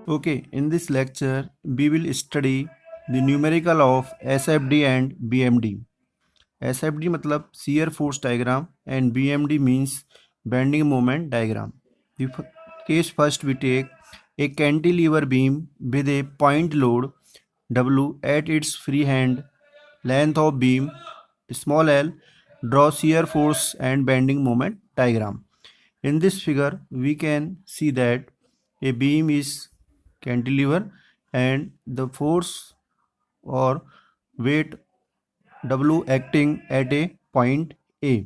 Okay, in this lecture, we will study the numerical of SFD and BMD. SFD मतलब shear force diagram and BMD means bending moment diagram. The case first we take a cantilever beam with a point load W at its free hand, length of beam small l, draw shear force and bending moment diagram. In this figure, we can see that a beam is cantilever and the force or weight W acting at a point A.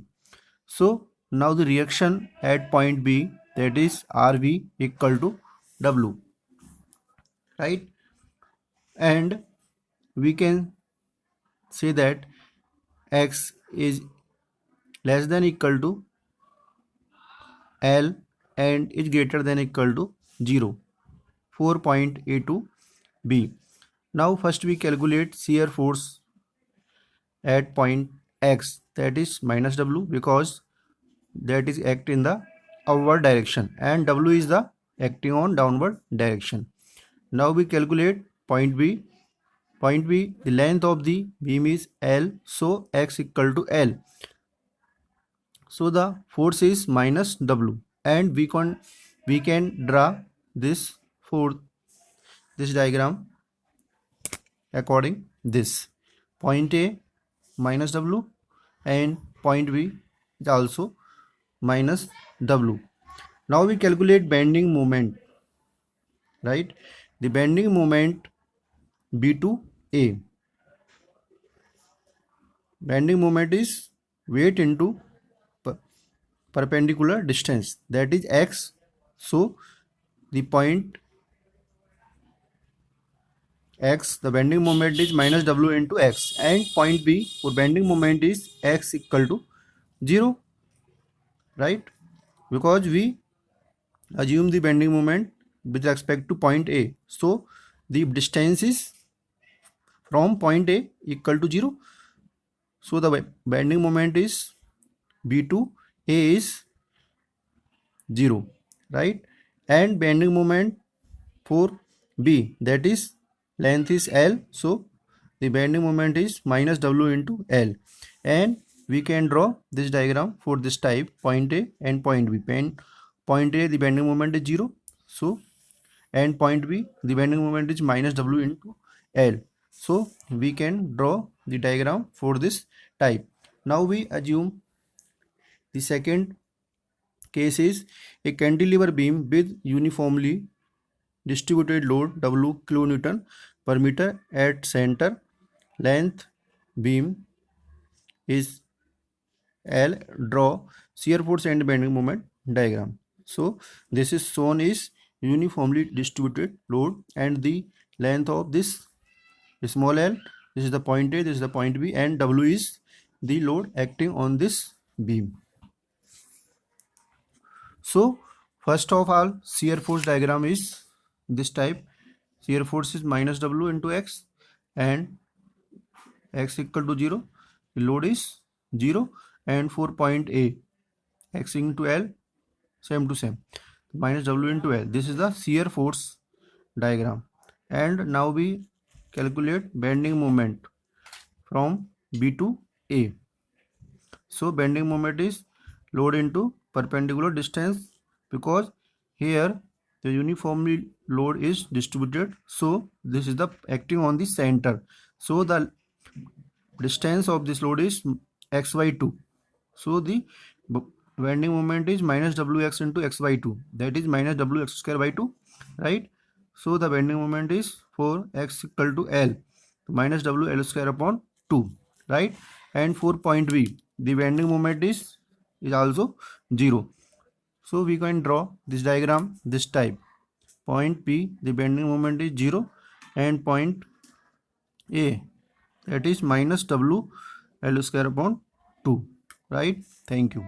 So now the reaction at point B, that is RV equal to W, right? And we can say that X is less than equal to L and is greater than equal to 0, 4.A to B. Now first we calculate shear force at point X, that is minus W, because that is act in the upward direction and W is the acting on downward direction. Now we calculate point B. Point B, the length of the beam is L, so X equal to L. So the force is minus W and we can draw this for this diagram according this. Point A minus W and point B is also minus W. Now we calculate bending moment, right? The bending moment B to A. Bending moment is weight into perpendicular distance, that is X. So the point X, the bending moment is minus W into X, and point B for bending moment is X equal to 0, right? Because we assume the bending moment with respect to point A, so the distance is from point A equal to 0. So the bending moment is B to A is 0, right? And bending moment for B, that is length is L, so the bending moment is minus W into L. And we can draw this diagram for this type, point A and point B. Point A, the bending moment is 0, so, and point B, the bending moment is minus W into L. So we can draw the diagram for this type. Now we assume the second case is a cantilever beam with uniformly distributed load W kilonewton per meter at center, length beam is L, draw shear force and bending moment diagram. So this is shown is uniformly distributed load and the length of this small l, this is the point A, this is the point B, and W is the load acting on this beam. So first of all, shear force diagram is this type. Shear force is minus W into X and X equal to 0. The load is 0 and for point A, X into L, same to same. Minus W into L. This is the shear force diagram. And now we calculate bending moment from B to A. So bending moment is load into perpendicular distance, because here the uniformly load is distributed, so this is the acting on the center, so the distance of this load is x by 2, so the bending moment is minus wx into x by 2, that is minus wx square by 2, right? So the bending moment is for x equal to L, minus WL square upon 2, right? And for point B, the bending moment is also 0. So we can draw this diagram this type. Point P, the bending moment is 0, and point A, that is minus W L square upon 2, right? Thank you.